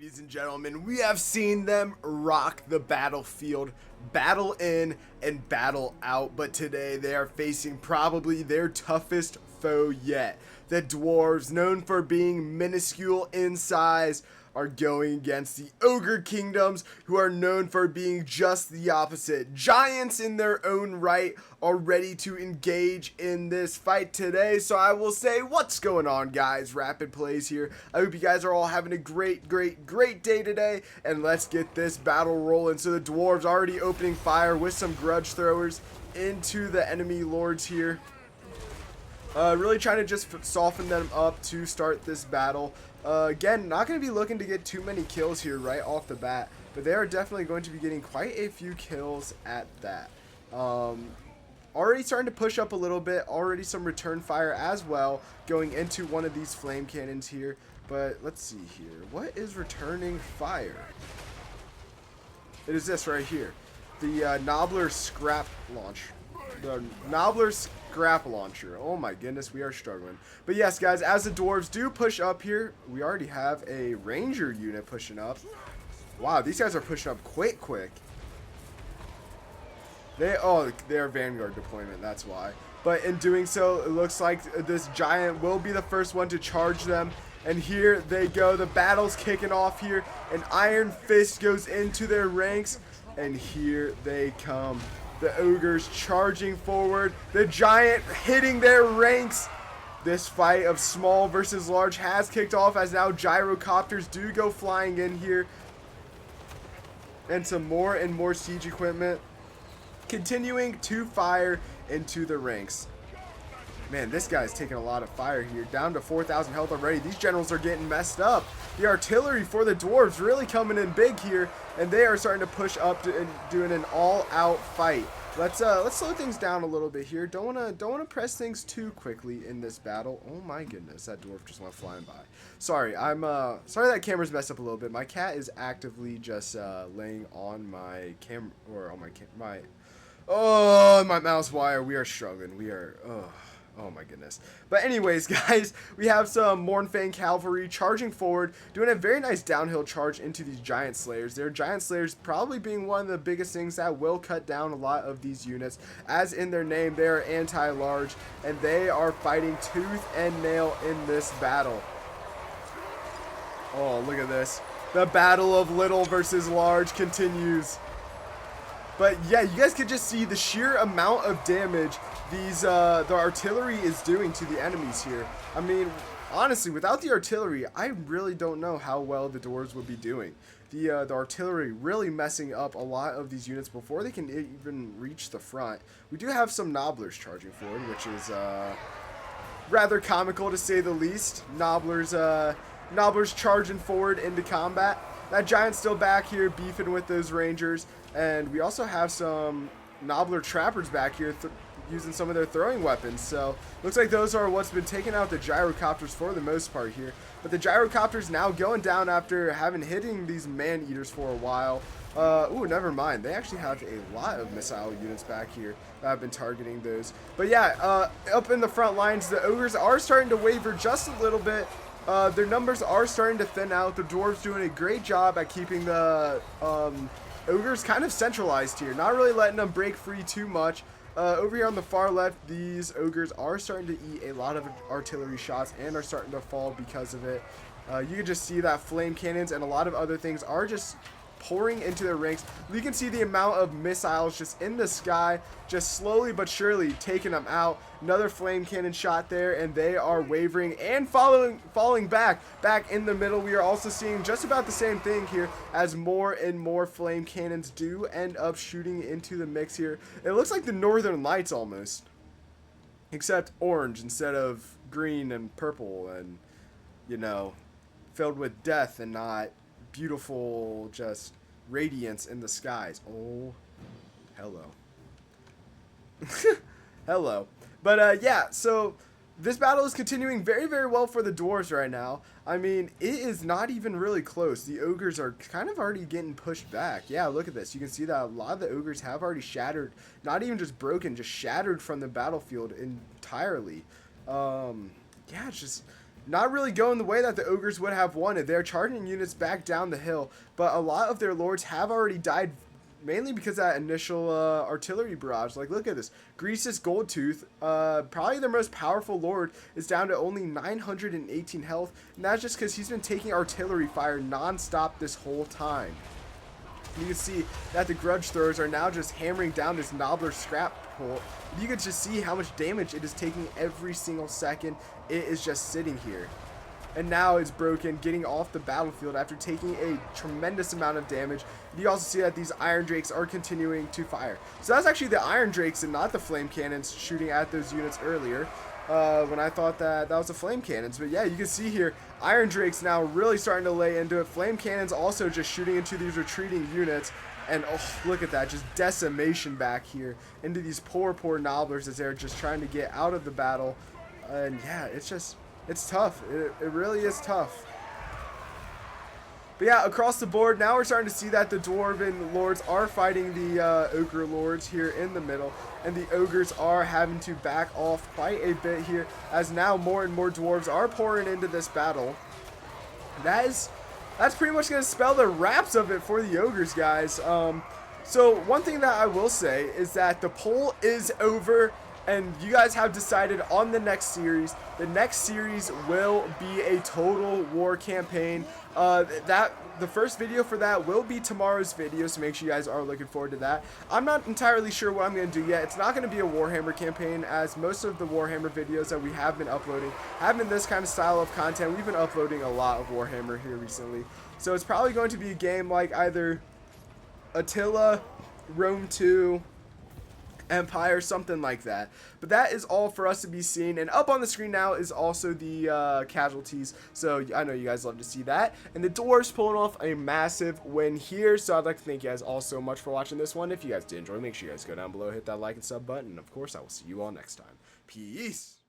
ladies and gentlemen, we have seen them rock the battlefield, battle in and battle out, but today they are facing probably their toughest foe yet. The Dwarves, known for being minuscule in size, are going against the Ogre Kingdoms, who are known for being just the opposite. Giants in their own right are ready to engage in this fight today. So I will say, what's going on, guys? Rapid Plays here. I hope you guys are all having a great day today, and let's get this battle rolling. So the Dwarves already opening fire with some grudge throwers into the enemy lords here. Really trying to just soften them up to start this battle. Again, not going to be looking to get too many kills here right off the bat, but they are definitely going to be getting quite a few kills at that. Already starting to push up a little bit, already some return fire as well, going into one of these flame cannons here. But let's see here, what is returning fire? It is this right here, the Nobbler Scrap Launch. The Nobbler Scrap Launcher. Oh my goodness, we are struggling. But yes, guys, as the Dwarves do push up here, we already have a Ranger unit pushing up. Wow, these guys are pushing up quick. They are Vanguard deployment, that's why. But in doing so, it looks like this giant will be the first one to charge them. And here they go. The battle's kicking off here. An Iron Fist goes into their ranks. And here they come. The Ogres charging forward. The giant hitting their ranks. This fight of small versus large has kicked off, as now gyrocopters do go flying in here. And some more and more siege equipment continuing to fire into the ranks. Man, this guy's taking a lot of fire here. Down to 4,000 health already. These generals are getting messed up. The artillery for the Dwarves really coming in big here, and they are starting to push up to, and doing an all-out fight. Let's slow things down a little bit here. Don't wanna press things too quickly in this battle. Oh my goodness, that dwarf just went flying by. Sorry, sorry that camera's messed up a little bit. My cat is actively just laying on my camera, or on my mouse wire. We are struggling. We are oh my goodness. But anyways, guys, we have some Mournfang cavalry charging forward, doing a very nice downhill charge into these giant slayers. Their giant slayers probably being one of the biggest things that will cut down a lot of these units. As in their name, they are anti-large, and they are fighting tooth and nail in this battle. Oh, look at this. The battle of little versus large continues. But yeah, you guys could just see the sheer amount of damage the artillery is doing to the enemies here. I mean, honestly, without the artillery, I really don't know how well the Dwarves would be doing. The artillery really messing up a lot of these units before they can even reach the front. We do have some Nobblers charging forward, which is rather comical to say the least. Nobblers charging forward into combat. That giant's still back here beefing with those Rangers. And we also have some Nobbler Trappers back here using some of their throwing weapons. So looks like those are what's been taking out the gyrocopters for the most part here. But the gyrocopters now going down after having hitting these man-eaters for a while. Ooh, never mind. They actually have a lot of missile units back here that have been targeting those. But yeah, up in the front lines, the Ogres are starting to waver just a little bit. Their numbers are starting to thin out. The Dwarves doing a great job at keeping the Ogres kind of centralized here, not really letting them break free too much. Over here on the far left, these Ogres are starting to eat a lot of artillery shots and are starting to fall because of it. You can just see that flame cannons and a lot of other things are just pouring into their ranks. You can see the amount of missiles just in the sky, just slowly but surely taking them out. Another flame cannon shot there, and they are wavering and falling back in the middle. We are also seeing just about the same thing here, as more and more flame cannons do end up shooting into the mix here. It looks like the Northern Lights almost, except orange instead of green and purple, and you know, filled with death and not beautiful just radiance in the skies. Oh, hello. Hello. But yeah, so this battle is continuing very well for the Dwarves right now. I mean, it is not even really close. The Ogres are kind of already getting pushed back. Yeah, look at this. You can see that a lot of the Ogres have already shattered, not even just broken, just shattered from the battlefield entirely. Yeah, it's just not really going the way that the Ogres would have wanted. They're charging units back down the hill, but a lot of their lords have already died, mainly because of that initial artillery barrage. Like, look at this. Grease's Goldtooth, probably their most powerful lord, is down to only 918 health, and that's just because he's been taking artillery fire non-stop this whole time. You can see that the grudge throwers are now just hammering down this Nobbler scrap pole. You can just see how much damage it is taking every single second it is just sitting here. And now it's broken, getting off the battlefield after taking a tremendous amount of damage. You also see that these Iron Drakes are continuing to fire. So that's actually the Iron Drakes and not the Flame Cannons shooting at those units earlier. When I thought that was the Flame Cannons. But yeah, you can see here, Iron Drakes now really starting to lay into it. Flame Cannons also just shooting into these retreating units. And oh, look at that, just decimation back here into these poor Nobblers as they're just trying to get out of the battle. And yeah, it's tough. It really is tough. But yeah, across the board, now we're starting to see that the Dwarven lords are fighting the Ogre lords here in the middle. And the Ogres are having to back off quite a bit here, as now more and more Dwarves are pouring into this battle. That's pretty much going to spell the wraps of it for the Ogres, guys. So one thing that I will say is that the poll is over, and you guys have decided on the next series. The next series will be a total war campaign. The first video for that will be tomorrow's video, so make sure you guys are looking forward to that. I'm not entirely sure what I'm going to do yet. It's not going to be a Warhammer campaign, as most of the Warhammer videos that we have been uploading have been this kind of style of content. We've been uploading a lot of Warhammer here recently. So it's probably going to be a game like either Attila, Rome 2, Empire, something like that. But that is all for us to be seen, and up on the screen now is also the casualties, so I know you guys love to see that. And the Dwarves pulling off a massive win here, so I'd like to thank you guys all so much for watching this one. If you guys did enjoy, make sure you guys go down below, hit that like and sub button, and of course I will see you all next time. Peace.